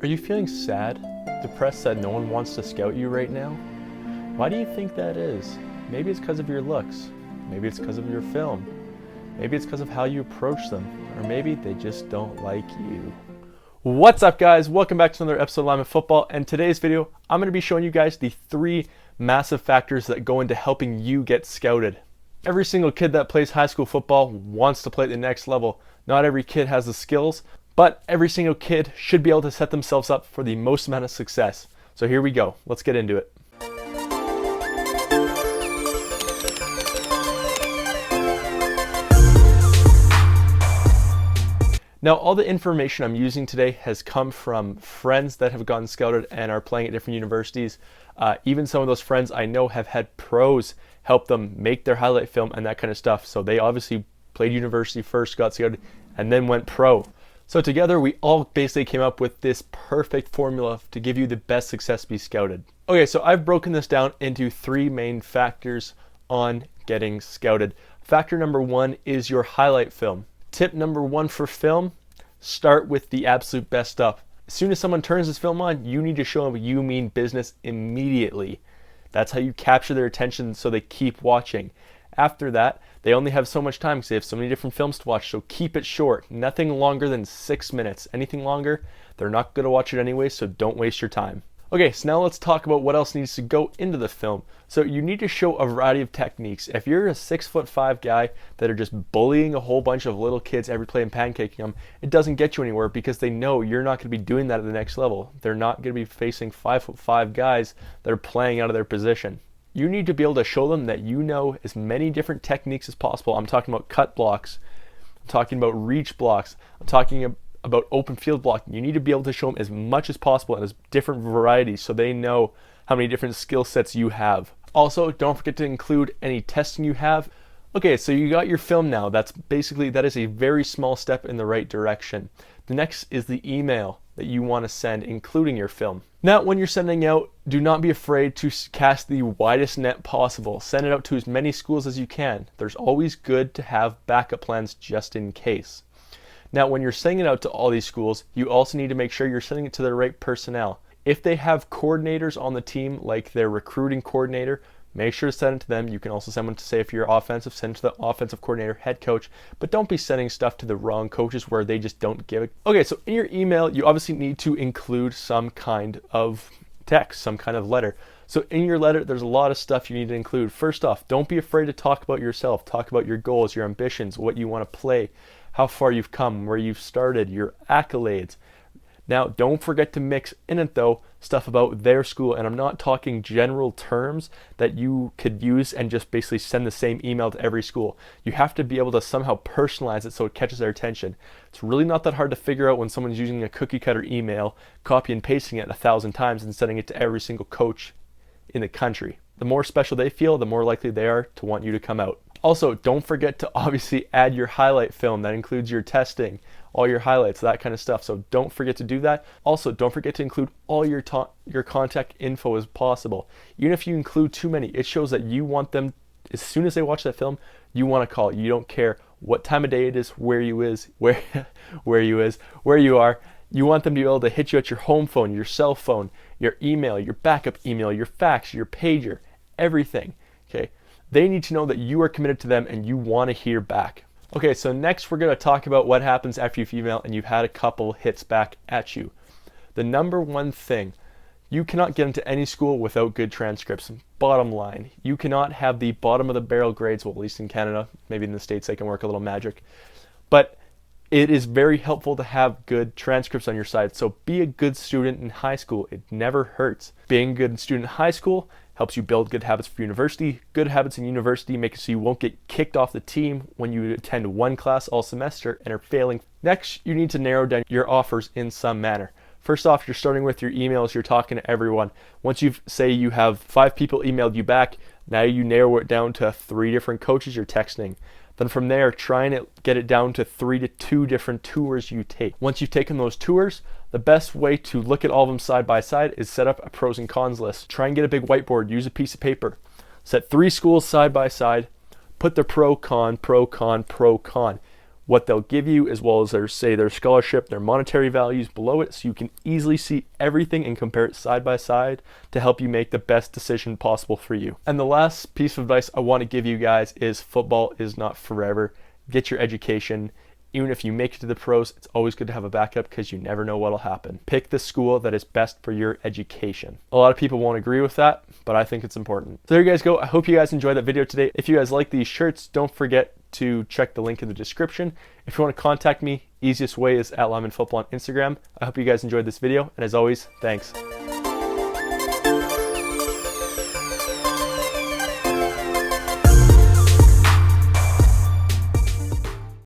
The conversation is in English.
Are you feeling sad, depressed that no one wants to scout you right now? Why do you think that is? Maybe it's because of your looks. Maybe it's because of your film. Maybe it's because of how you approach them. Or maybe they just don't like you. What's up, guys? Welcome back to another episode of Alignment Football. And today's video, I'm going to be showing you guys the 3 massive factors that go into helping you get scouted. Every single kid that plays high school football wants to play at the next level. Not every kid has the skills, but every single kid should be able to set themselves up for the most amount of success. So here we go. Let's get into it. Now, all the information I'm using today has come from friends that have gotten scouted and are playing at different universities. Even some of those friends I know have had pros help them make their highlight film and that kind of stuff. So they obviously played university first, got scouted, and then went pro. So together we all basically came up with this perfect formula to give you the best success to be scouted. Okay, so I've broken this down into 3 main factors on getting scouted. Factor number 1 is your highlight film. Tip number 1 for film, start with the absolute best stuff. As soon as someone turns this film on, you need to show them you mean business immediately. That's how you capture their attention so they keep watching. After that, they only have so much time because they have so many different films to watch, so keep it short. Nothing longer than 6 minutes. Anything longer, they're not going to watch it anyway, so don't waste your time. Okay, so now let's talk about what else needs to go into the film. So you need to show a variety of techniques. If you're a 6'5" guy that are just bullying a whole bunch of little kids every play and pancaking them, it doesn't get you anywhere because they know you're not going to be doing that at the next level. They're not going to be facing 5'5" guys that are playing out of their position. You need to be able to show them that you know as many different techniques as possible. I'm talking about cut blocks. I'm talking about reach blocks. I'm talking about open field blocking. You need to be able to show them as much as possible and as different varieties so they know how many different skill sets you have. Also, don't forget to include any testing you have. Okay, so you got your film now. That is a very small step in the right direction. The next is the email that you want to send, including your film. Now, when you're sending out, do not be afraid to cast the widest net possible. Send it out to as many schools as you can. There's always good to have backup plans just in case. Now, when you're sending it out to all these schools, you also need to make sure you're sending it to the right personnel. If they have coordinators on the team, like their recruiting coordinator, make sure to send it to them. You can also send one to, say, if you're offensive, send it to the offensive coordinator, head coach, but don't be sending stuff to the wrong coaches where they just don't give it. Okay, so in your email, you obviously need to include some kind of text, some kind of letter. So in your letter, there's a lot of stuff you need to include. First off, don't be afraid to talk about yourself. Talk about your goals, your ambitions, what you want to play, how far you've come, where you've started, your accolades. Now, don't forget to mix in it, though, stuff about their school. And I'm not talking general terms that you could use and just basically send the same email to every school. You have to be able to somehow personalize it so it catches their attention. It's really not that hard to figure out when someone's using a cookie cutter email, copy and pasting it 1,000 times and sending it to every single coach in the country. The more special they feel, the more likely they are to want you to come out. Also, don't forget to obviously add your highlight film. That includes your testing, all your highlights, that kind of stuff. So don't forget to do that. Also, don't forget to include all your contact info as possible. Even if you include too many, it shows that you want them, as soon as they watch that film, you want to call. You don't care what time of day it is, where you are. You want them to be able to hit you at your home phone, your cell phone, your email, your backup email, your fax, your pager, everything. Okay. They need to know that you are committed to them and you want to hear back. Okay, so next we're going to talk about what happens after you've emailed and you've had a couple hits back at you. The number one thing, you cannot get into any school without good transcripts. Bottom line, you cannot have the bottom of the barrel grades, well, at least in Canada, maybe in the States they can work a little magic, but it is very helpful to have good transcripts on your side. So be a good student in high school. It never hurts. Being a good student in high school helps you build good habits for university. Good habits in university make it so you won't get kicked off the team when you attend one class all semester and are failing. Next, you need to narrow down your offers in some manner. First off, you're starting with your emails. You're talking to everyone. Once you say you have 5 people emailed you back, now you narrow it down to 3 different coaches you're texting. Then from there, try and get it down to 3 to 2 different tours you take. Once you've taken those tours, the best way to look at all of them side by side is set up a pros and cons list. Try and get a big whiteboard, use a piece of paper. Set 3 schools side by side, put the pro, con, pro, con, pro, con. what they'll give you, as well as their scholarship, their monetary values below it, so you can easily see everything and compare it side by side to help you make the best decision possible for you. And the last piece of advice I want to give you guys is football is not forever. Get your education. Even if you make it to the pros, it's always good to have a backup because you never know what'll happen. Pick the school that is best for your education. A lot of people won't agree with that, but I think it's important. So there you guys go. I hope you guys enjoyed that video today. If you guys like these shirts, don't forget to check the link in the description. If you want to contact me, easiest way is @LymanFootball on Instagram. I hope you guys enjoyed this video, and as always, thanks.